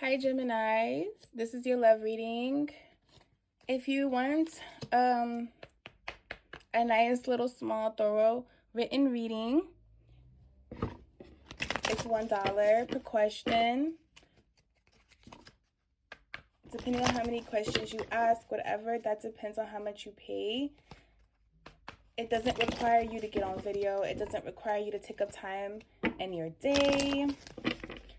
Hi Gemini, this is your love reading. If you want a nice little small thorough written reading, it's $1 per question. Depending on how many questions you ask, whatever, that depends on how much you pay. It doesn't require you to get on video. It doesn't require you to take up time in your day.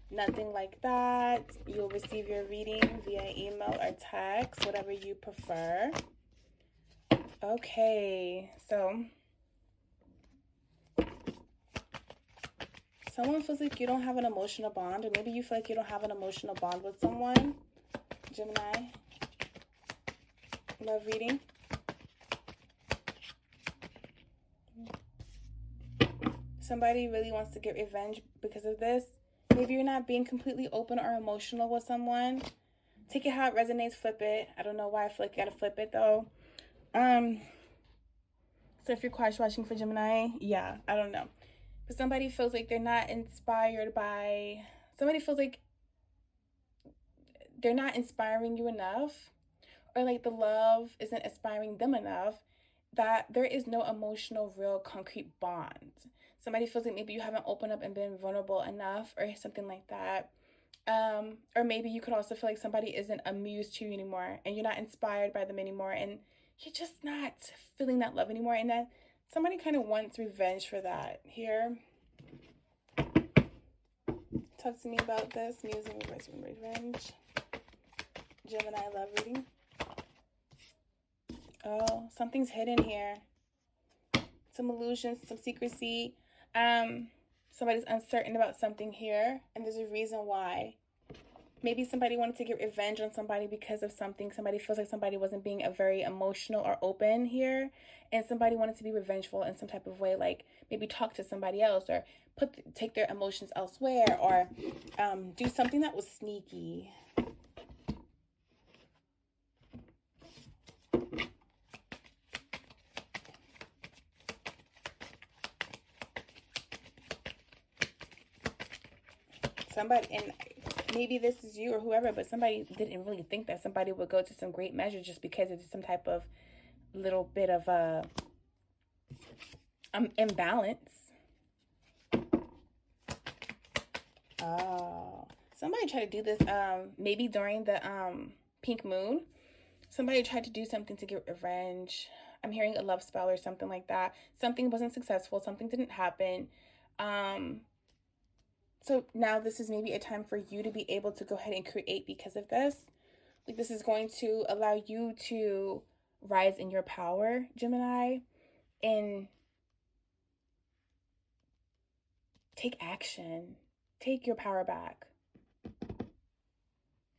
Nothing like that. You'll receive your reading via email or text, whatever you prefer. Okay, so someone feels like you don't have an emotional bond, or maybe you feel like you don't have an emotional bond with someone. Gemini, love reading. Somebody really wants to get revenge because of this. Maybe you're not being completely open or emotional with someone. Take it how it resonates, flip it. I don't know why I feel like you gotta flip it though. So if you're crush watching for Gemini, yeah, I don't know. But somebody feels like they're not inspired by, somebody feels like they're not inspiring you enough, or like the love isn't inspiring them enough, that there is no emotional, real, concrete bond. Somebody feels like maybe you haven't opened up and been vulnerable enough or something like that. Or maybe you could also feel like somebody isn't amused to you anymore and you're not inspired by them anymore and you're just not feeling that love anymore, and that somebody kind of wants revenge for that. Here, talk to me about this. Muse and reverse revenge. Gemini love reading. Oh, something's hidden here. Some illusions, some secrecy. Somebody's uncertain about something here, and there's a reason why. Maybe somebody wanted to get revenge on somebody because of something. Somebody feels like somebody wasn't being a very emotional or open here, and somebody wanted to be revengeful in some type of way, like maybe talk to somebody else or take their emotions elsewhere, or do something that was sneaky. Somebody, and maybe this is you or whoever, but somebody didn't really think that somebody would go to some great measure just because it's some type of little bit of a imbalance. Oh, somebody tried to do this maybe during the pink moon. Somebody tried to do something to get revenge. I'm hearing a love spell or something like that. Something wasn't successful. Something didn't happen. So now this is maybe a time for you to be able to go ahead and create because of this. Like, this is going to allow you to rise in your power, Gemini, and take action. Take your power back.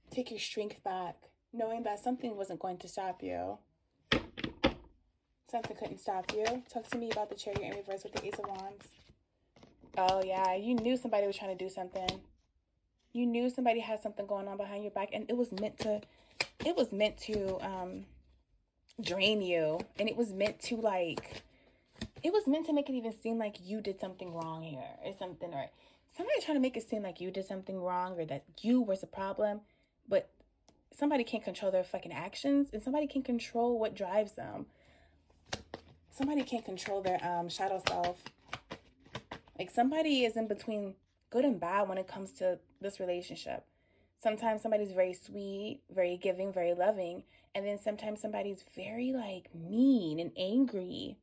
Take your strength back, knowing that something wasn't going to stop you. Something couldn't stop you. Talk to me about the Chariot in reverse with the Ace of Wands. Oh yeah, you knew somebody was trying to do something. You knew somebody had something going on behind your back, and it was meant to drain you, and it was meant to make it even seem like you did something wrong here or something, or somebody trying to make it seem like you did something wrong or that you was the problem. But somebody can't control their fucking actions, and somebody can control what drives them. Somebody can't control their shadow self. Like, somebody is in between good and bad when it comes to this relationship. Sometimes somebody's very sweet, very giving, very loving, and then sometimes somebody's very like mean and angry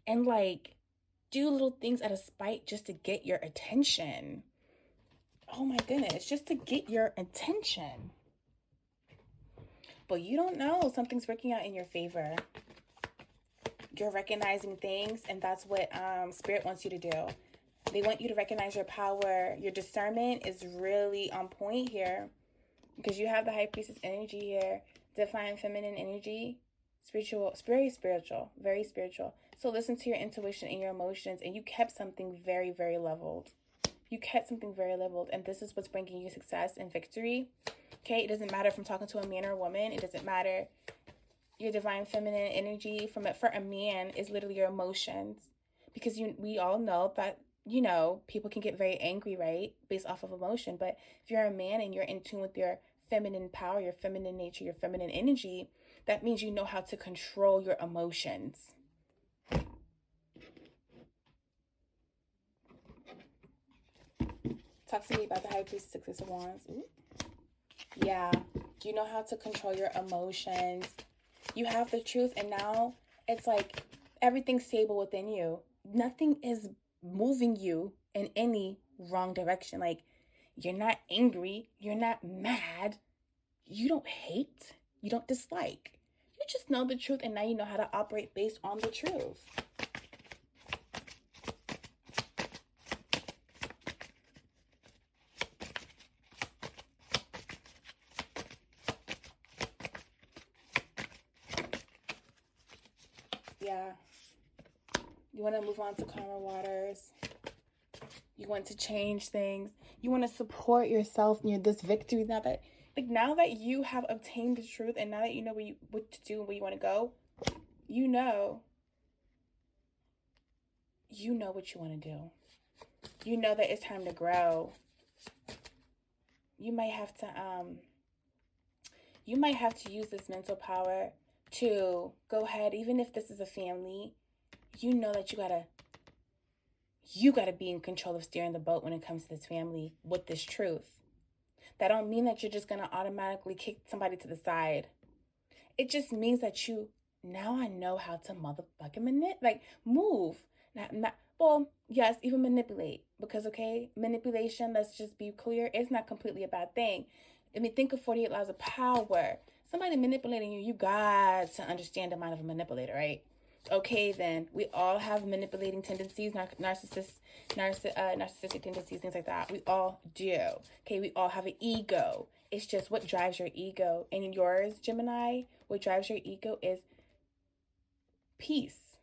and like do little things out of spite just to get your attention. Oh my goodness, just to get your attention. But you don't know, something's working out in your favor. You're recognizing things, and that's what Spirit wants you to do. They want you to recognize your power. Your discernment is really on point here because you have the High Priestess energy here, divine feminine energy, spiritual, very spiritual, very spiritual. So listen to your intuition and your emotions, and you kept something very, very leveled. You kept something very leveled, and this is what's bringing you success and victory. Okay, it doesn't matter if I'm talking to a man or a woman. It doesn't matter. Your divine feminine energy for a man is literally your emotions, because we all know that you know, people can get very angry, right? Based off of emotion. But if you're a man and you're in tune with your feminine power, your feminine nature, your feminine energy, that means you know how to control your emotions. Talk to me about the High Priestess, Six of Wands. Ooh. Yeah. You know how to control your emotions. You have the truth, and now it's like everything's stable within you. Nothing is moving you in any wrong direction. Like, you're not angry, you're not mad, you don't hate, you don't dislike. You just know the truth, and now you know how to operate based on the truth. Yeah. You want to move on to calmer waters. You want to change things. You want to support yourself in this victory. Now that you have obtained the truth, and now that you know what to do and where you want to go, you know what you want to do. You know that it's time to grow. You might have to use this mental power to go ahead, even if this is a family. You know that you gotta be in control of steering the boat when it comes to this family with this truth. That don't mean that you're just gonna automatically kick somebody to the side. It just means that now I know how to motherfucking move. Well, yes, even manipulate. Because, okay, manipulation, let's just be clear, it's not completely a bad thing. I mean, think of 48 Laws of Power. Somebody manipulating you, you got to understand the mind of a manipulator, right? Okay, then we all have manipulating tendencies, narcissistic tendencies, things like that. We all do. Okay, we all have an ego. It's just what drives your ego. And yours, Gemini, what drives your ego is peace.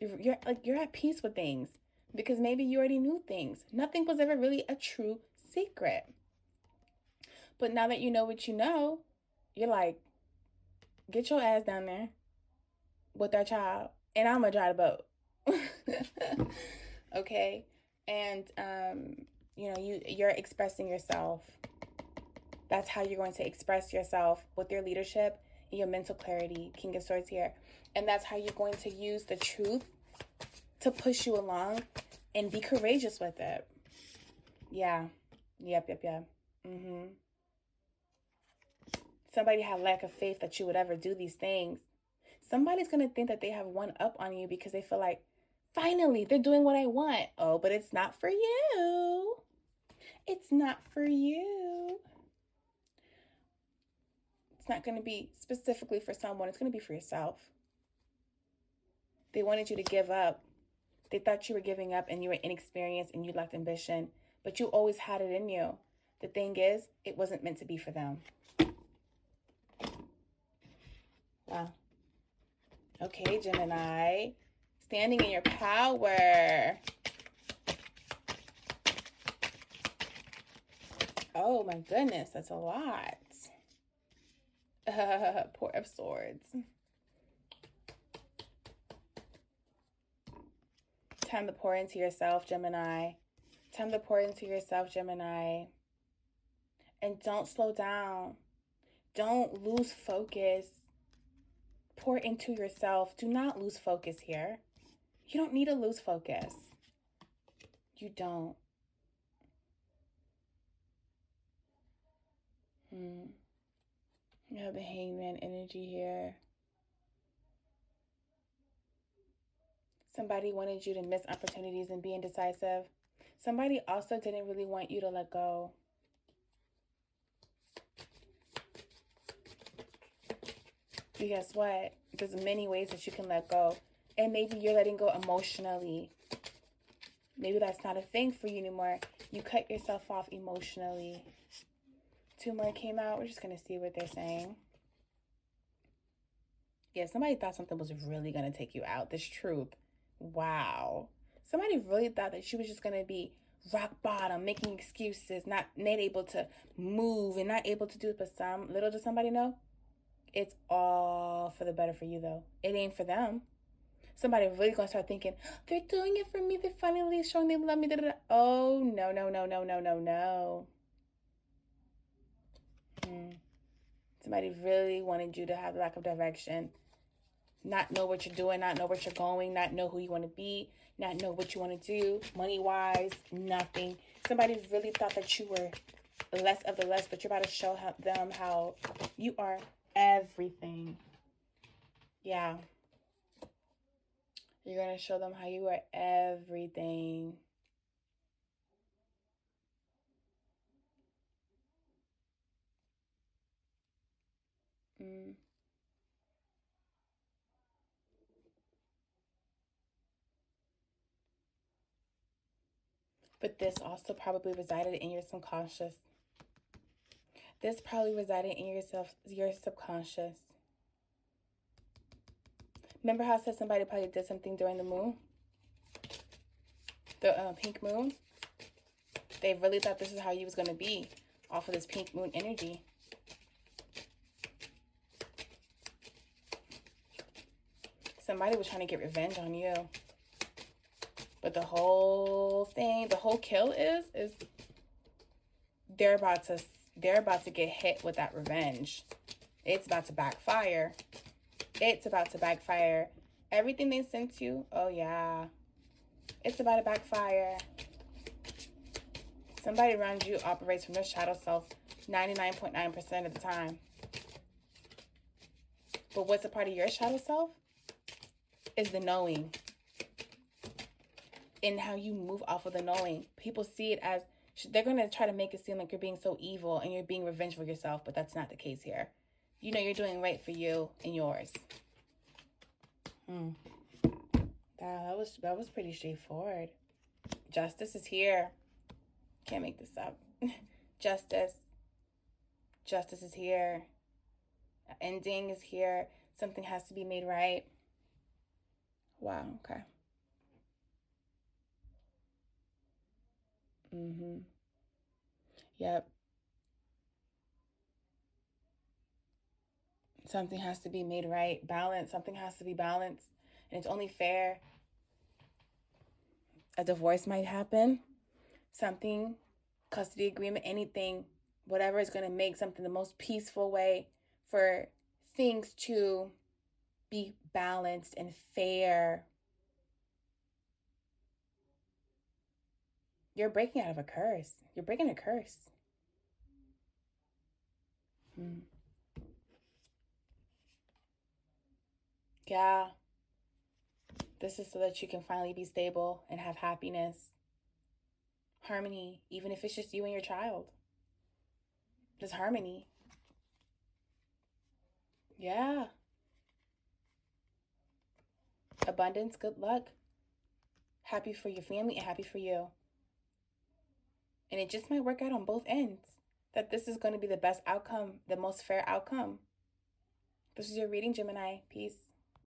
You're at peace with things because maybe you already knew things. Nothing was ever really a true secret. But now that you know what you know, you're like, get your ass down there with that child, and I'm gonna drive the boat. Okay, and you're expressing yourself. That's how you're going to express yourself with your leadership and your mental clarity. King of Swords here, and that's how you're going to use the truth to push you along and be courageous with it. Yeah. Yep. Somebody had lack of faith that you would ever do these things. Somebody's going to think that they have one up on you because they feel like, finally, they're doing what I want. Oh, but it's not for you. It's not for you. It's not going to be specifically for someone. It's going to be for yourself. They wanted you to give up. They thought you were giving up and you were inexperienced and you lacked ambition, but you always had it in you. The thing is, it wasn't meant to be for them. Wow. Okay, Gemini. Standing in your power. Oh my goodness, that's a lot. Four of Swords. Time to pour into yourself, Gemini. Time to pour into yourself, Gemini. And don't slow down. Don't lose focus. Pour into yourself. Do not lose focus here. You don't need to lose focus. You don't. You have the Hangman energy here. Somebody wanted you to miss opportunities and be indecisive. Somebody also didn't really want you to let go. But guess what? There's many ways that you can let go. And maybe you're letting go emotionally. Maybe that's not a thing for you anymore. You cut yourself off emotionally. Two more came out. We're just going to see what they're saying. Yeah, somebody thought something was really going to take you out. This truth. Wow. Somebody really thought that she was just going to be rock bottom, making excuses, not able to move and not able to do it. But little does somebody know, it's all for the better for you, though. It ain't for them. Somebody really gonna start thinking, they're doing it for me. They're finally showing they love me. Da, da, da. Oh, no, no, no, no, no, no, no. Somebody really wanted you to have lack of direction, not know what you're doing, not know where you're going, not know who you want to be, not know what you want to do, money-wise, nothing. Somebody really thought that you were less of the less, but you're about to show them how you are everything. Yeah. You're going to show them how you are everything. But this also probably resided in your subconscious. This probably resided in your subconscious. Remember how I said somebody probably did something during the moon? The pink moon? They really thought this is how you was going to be off of this pink moon energy. Somebody was trying to get revenge on you. But the whole thing, the whole kill is they're about to get hit with that revenge. It's about to backfire. It's about to backfire. Everything they sent you, oh yeah. It's about to backfire. Somebody around you operates from their shadow self 99.9% of the time. But what's a part of your shadow self? Is the knowing. And how you move off of the knowing. People see it as, they're going to try to make it seem like you're being so evil and you're being revengeful for yourself, but that's not the case here. You know you're doing right for you and yours. That was pretty straightforward. Justice is here. Can't make this up. Justice is here. Ending is here. Something has to be made right. Wow, okay. Yep. Something has to be made right. Balance. Something has to be balanced. And it's only fair. A divorce might happen. Something, custody agreement, anything, whatever is going to make something the most peaceful way for things to be balanced and fair. You're breaking out of a curse. You're breaking a curse. Yeah. This is so that you can finally be stable and have happiness, harmony, even if it's just you and your child. Just harmony. Yeah. Abundance, good luck. Happy for your family and happy for you. And it just might work out on both ends. That this is going to be the best outcome, the most fair outcome. This is your reading, Gemini. Peace.